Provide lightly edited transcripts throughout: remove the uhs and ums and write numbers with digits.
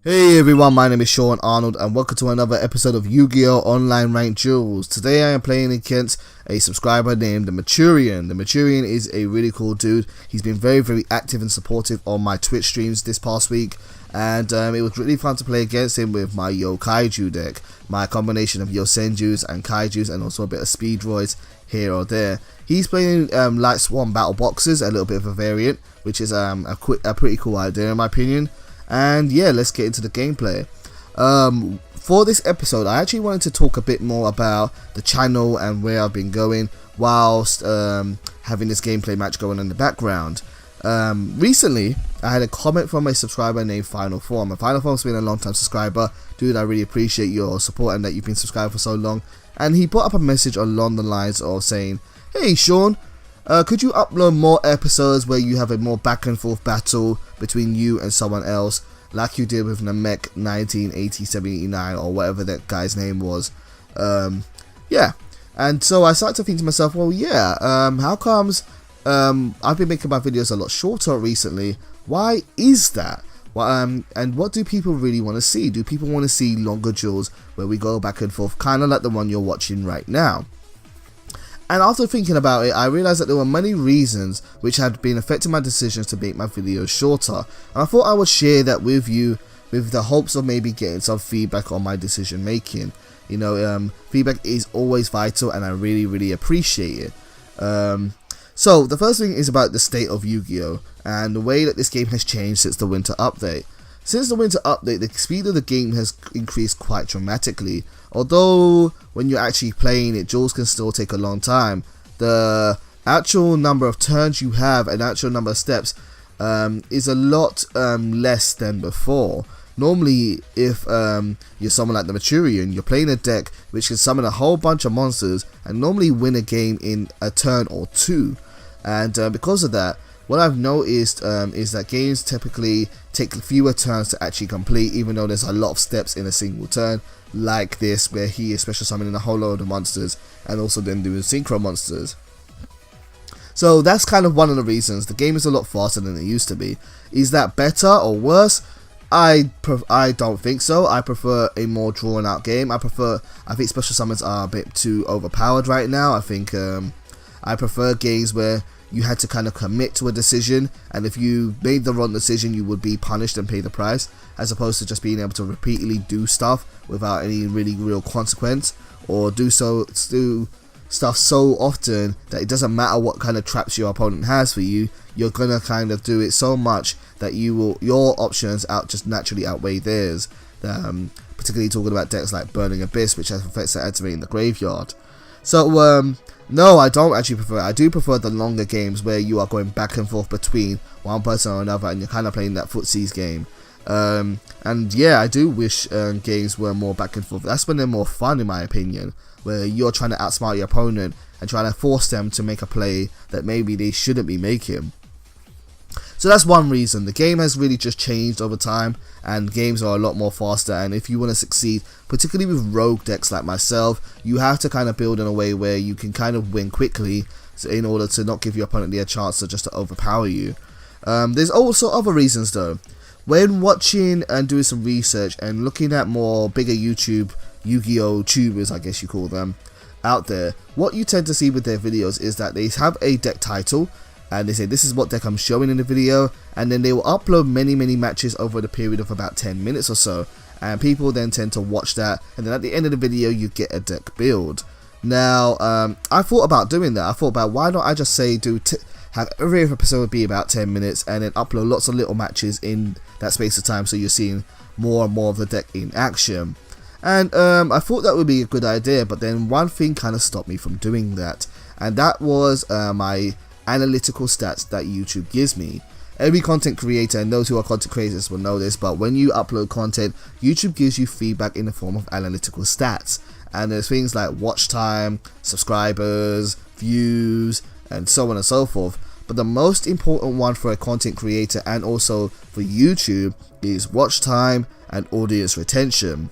Hey everyone, my name is Sean Arnold and welcome to another episode of Yu-Gi-Oh! Online Ranked Duels. Today I am playing against a subscriber named TheMaturian. TheMaturian is a really cool dude. He's been very active and supportive on my Twitch streams this past week, and it was really fun to play against him with my Yo Kaiju deck. My combination of Yo Senjus and Kaijus and also a bit of Speed Droids here or there. He's playing Light Swarm Battle Boxes, a little bit of a variant, which is a pretty cool idea in my opinion. And yeah, let's get into the gameplay. For this episode, I actually wanted to talk a bit more about the channel and where I've been going whilst having this gameplay match going in the background. Recently, I had a comment from a subscriber named Final Form. And Final Form's been a long time subscriber. Dude, I really appreciate your support and that you've been subscribed for so long. And he put up a message along the lines of saying, "Hey Sean, could you upload more episodes where you have a more back and forth battle between you and someone else, like you did with Namek 1980-79 or whatever that guy's name was?" Yeah, and so I started to think to myself, well, yeah, how comes I've been making my videos a lot shorter recently? Why is that? And what do people really want to see? Do people want to see longer duels where we go back and forth, kind of like the one you're watching right now? And after thinking about it, I realized that there were many reasons which had been affecting my decisions to make my videos shorter. And I thought I would share that with you with the hopes of maybe getting some feedback on my decision making. You know, feedback is always vital and I really appreciate it. So the first thing is about the state of Yu-Gi-Oh! And the way that this game has changed since the winter update. Since the winter update, the speed of the game has increased quite dramatically. Although when you're actually playing it, duels can still take a long time. The actual number of turns you have and actual number of steps is a lot less than before. Normally, if you're someone like TheMaturian, you're playing a deck which can summon a whole bunch of monsters and normally win a game in a turn or two. And because of that, what I've noticed is that games typically take fewer turns to actually complete, even though there's a lot of steps in a single turn, like this, where he is special summoning a whole load of monsters and also then doing synchro monsters. So that's kind of one of the reasons. The game is a lot faster than it used to be. Is that better or worse? I don't think so. I prefer a more drawn out game. I think special summons are a bit too overpowered right now. I think I prefer games where you had to kind of commit to a decision, and if you made the wrong decision you would be punished and pay the price, as opposed to just being able to repeatedly do stuff without any really real consequence, or do stuff so often that it doesn't matter what kind of traps your opponent has for you, you're gonna kind of do it so much that your options just naturally outweigh theirs. Particularly talking about decks like Burning Abyss, which has effects that activate in the graveyard. So no, I don't actually prefer it. I do prefer the longer games where you are going back and forth between one person or another and you're kind of playing that footsies game. And yeah, I do wish games were more back and forth. That's when they're more fun in my opinion, where you're trying to outsmart your opponent and trying to force them to make a play that maybe they shouldn't be making. So that's one reason. The game has really just changed over time and games are a lot more faster, and if you want to succeed, particularly with rogue decks like myself, you have to kind of build in a way where you can kind of win quickly in order to not give your opponent the chance to overpower you. There's also other reasons though. When watching and doing some research and looking at more bigger YouTube Yu-Gi-Oh! Tubers, I guess you call them, out there, what you tend to see with their videos is that they have a deck title and they say this is what deck I'm showing in the video, and then they will upload many matches over the period of about 10 minutes or so, and people then tend to watch that, and then at the end of the video you get a deck build. Now I thought about doing that. I thought about why not I just say have every episode be about 10 minutes and then upload lots of little matches in that space of time, so you're seeing more and more of the deck in action. And I thought that would be a good idea, but then one thing kind of stopped me from doing that, and that was my analytical stats that YouTube gives me. Every content creator, and those who are content creators will know this, but when you upload content, YouTube gives you feedback in the form of analytical stats, and there's things like watch time, subscribers, views, and so on and so forth. But the most important one for a content creator and also for YouTube is watch time and audience retention.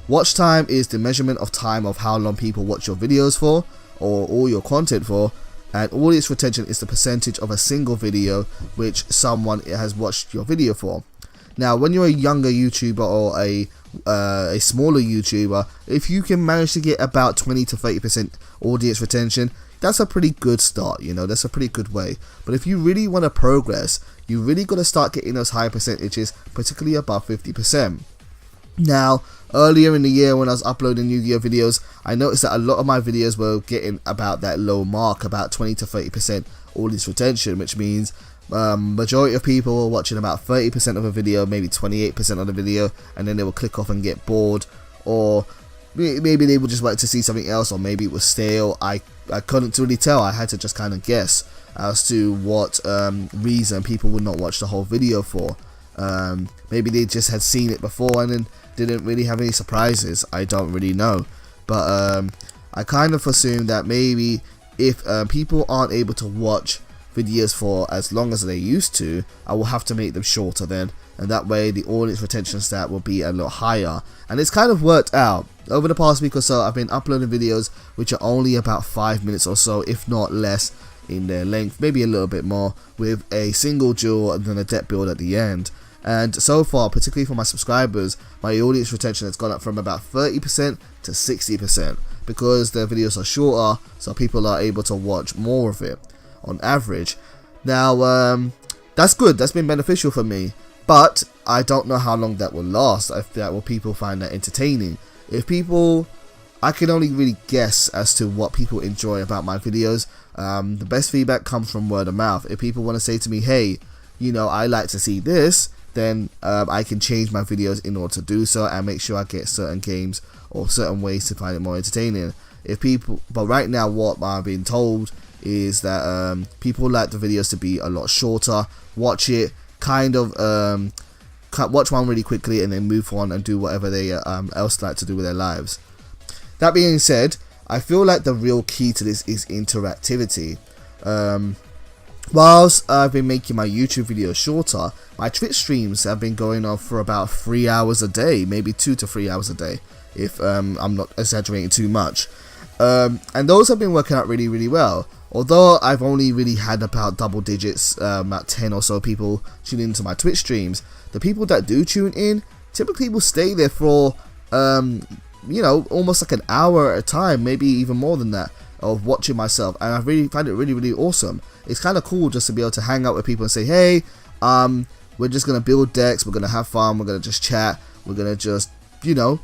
Watch time is the measurement of time of how long people watch your videos for or all your content for, and audience retention is the percentage of a single video which someone has watched your video for. Now, when you're a younger YouTuber or a smaller YouTuber, if you can manage to get about 20 to 30% audience retention, that's a pretty good start, you know, that's a pretty good way. But if you really want to progress, you really got to start getting those high percentages, particularly above 50%. Now, earlier in the year when I was uploading Yu-Gi-Oh videos, I noticed that a lot of my videos were getting about that low mark, about 20 to 30% audience retention, which means majority of people were watching about 30% of a video, maybe 28% of the video, and then they will click off and get bored, or maybe they would just like to see something else, or maybe it was stale. I couldn't really tell. I had to just kind of guess as to what reason people would not watch the whole video for. Maybe they just had seen it before and then didn't really have any surprises. I don't really know, but I kind of assume that maybe if people aren't able to watch videos for as long as they used to, I will have to make them shorter then, and that way the audience retention stat will be a lot higher. And it's kind of worked out. Over the past week or so, I've been uploading videos which are only about 5 minutes or so, if not less in their length, maybe a little bit more, with a single duel and then a deck build at the end. And so far, particularly for my subscribers, my audience retention has gone up from about 30% to 60%, because their videos are shorter, so people are able to watch more of it on average. Now, that's good, that's been beneficial for me, but I don't know how long that will last, if that will people find that entertaining. If people, I can only really guess as to what people enjoy about my videos. The best feedback comes from word of mouth. If people want to say to me, hey, you know, I like to see this, then I can change my videos in order to do so and make sure I get certain games or certain ways to find it more entertaining. But right now what I've been told is that people like the videos to be a lot shorter. Watch it, kind of watch one really quickly and then move on and do whatever they else like to do with their lives. That being said, I feel like the real key to this is interactivity. Whilst I've been making my YouTube videos shorter, my Twitch streams have been going on for about 3 hours a day, maybe 2 to 3 hours a day, if I'm not exaggerating too much. And those have been working out really, really well. Although I've only really had about double digits, about 10 or so people tune into my Twitch streams, the people that do tune in typically will stay there for, you know, almost like an hour at a time, maybe even more than that, of watching myself. And I really find it really, really awesome. It's kind of cool just to be able to hang out with people and say, hey, we're just going to build decks, we're going to have fun, we're going to just chat, we're going to just, you know,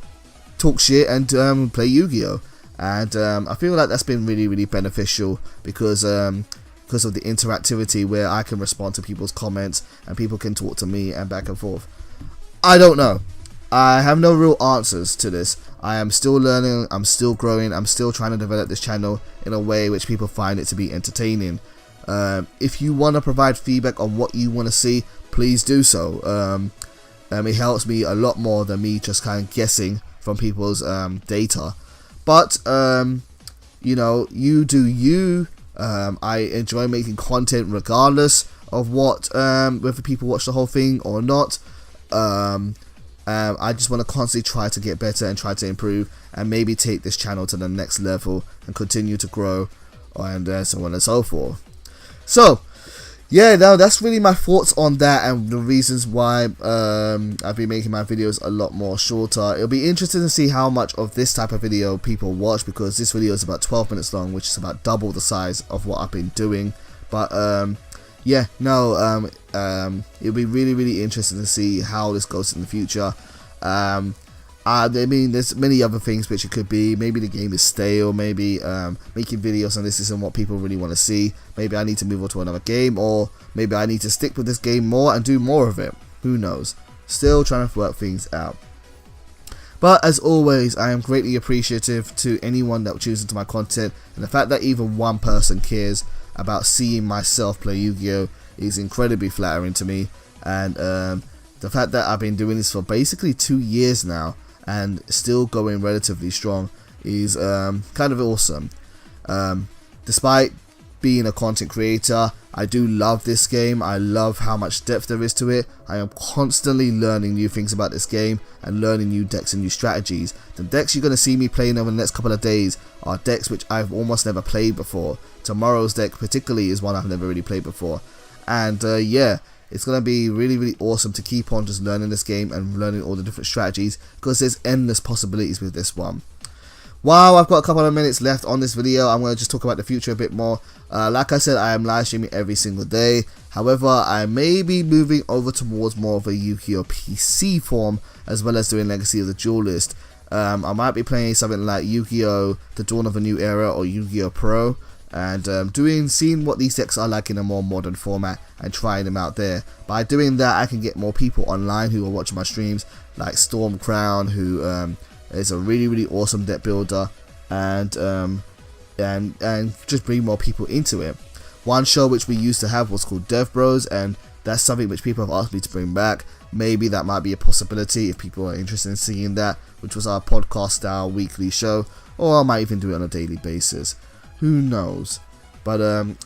talk shit and play Yu-Gi-Oh! And I feel like that's been really, really beneficial because of the interactivity where I can respond to people's comments and people can talk to me and back and forth. I don't know. I have no real answers to this. I am still learning, I'm still growing, I'm still trying to develop this channel in a way which people find it to be entertaining. If you want to provide feedback on what you want to see, please do so. It helps me a lot more than me just kind of guessing from people's data. But, you know, you do you. I enjoy making content regardless of what, whether people watch the whole thing or not. I just want to constantly try to get better and try to improve and maybe take this channel to the next level and continue to grow and so on and so forth. So, yeah, now that's really my thoughts on that and the reasons why I've been making my videos a lot more shorter. It'll be interesting to see how much of this type of video people watch, because this video is about 12 minutes long, which is about double the size of what I've been doing. But yeah, no, it'll be really, really interesting to see how this goes in the future. I mean, there's many other things which it could be. Maybe the game is stale, maybe making videos on this isn't what people really want to see. Maybe I need to move on to another game, or maybe I need to stick with this game more and do more of it. Who knows? Still trying to work things out. But as always, I am greatly appreciative to anyone that tunes into my content, and the fact that even one person cares about seeing myself play Yu-Gi-Oh! Is incredibly flattering to me. And the fact that I've been doing this for basically 2 years now and still going relatively strong is kind of awesome. Despite being a content creator, I do love this game. I love how much depth there is to it. I am constantly learning new things about this game and learning new decks and new strategies. The decks you're going to see me playing over the next couple of days are decks which I've almost never played before. Tomorrow's deck particularly is one I've never really played before. And yeah, It's going to be really awesome to keep on just learning this game and learning all the different strategies, because there's endless possibilities with this one. While I've got a couple of minutes left on this video, I'm going to just talk about the future a bit more. Like I said, I am live streaming every single day. However, I may be moving over towards more of a Yugioh PC form, as well as doing Legacy of the Duelist. I might be playing something like Yugioh, The Dawn of a New Era, or Yugioh Pro, and seeing what these decks are like in a more modern format and trying them out there. By doing that, I can get more people online who are watching my streams, like Storm Crown, who is a really awesome deck builder, and just bring more people into it. One show which we used to have was called Dev Bros, and that's something which people have asked me to bring back. Maybe that might be a possibility if people are interested in seeing that, which was our podcast style weekly show, or I might even do it on a daily basis. Who knows? But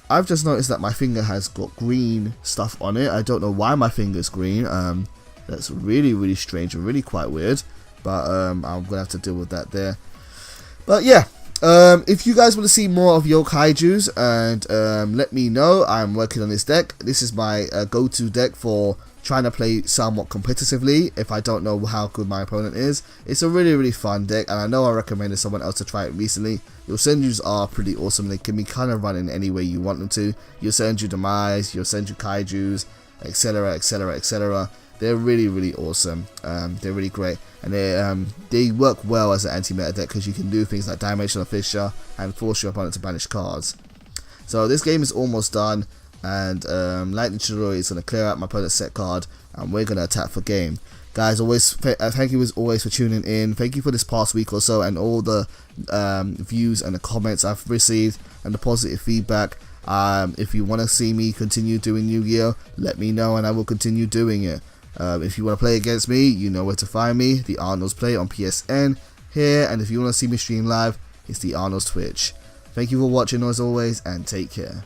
I've just noticed that my finger has got green stuff on it. I don't know why my finger's green. That's really strange and really quite weird. But I'm gonna have to deal with that there. But yeah, if you guys want to see more of Yokaijus, and let me know. I'm working on this deck. This is my go-to deck for trying to play somewhat competitively if I don't know how good my opponent is. It's a really fun deck, and I know I recommended someone else to try it recently. Your Senjus are pretty awesome. They can be kind of run in any way you want them to. Your Senju Demise, your Senju Kaijus, etc. They're really awesome. They're really great, and they work well as an anti-meta deck, because you can do things like Dimensional Fissure and force your opponent to banish cards. So this game is almost done, and Lightning Chidori is going to clear out my opponent's set card, and we're going to attack for game. Guys, thank you as always for tuning in. Thank you for this past week or so, and all the views and the comments I've received and the positive feedback. If you want to see me continue doing Yu-Gi-Oh, let me know and I will continue doing it. If you want to play against me, you know where to find me, the Arnold's Play on PSN here, and if you want to see me stream live, it's the Arnold's Twitch. Thank you for watching as always, and take care.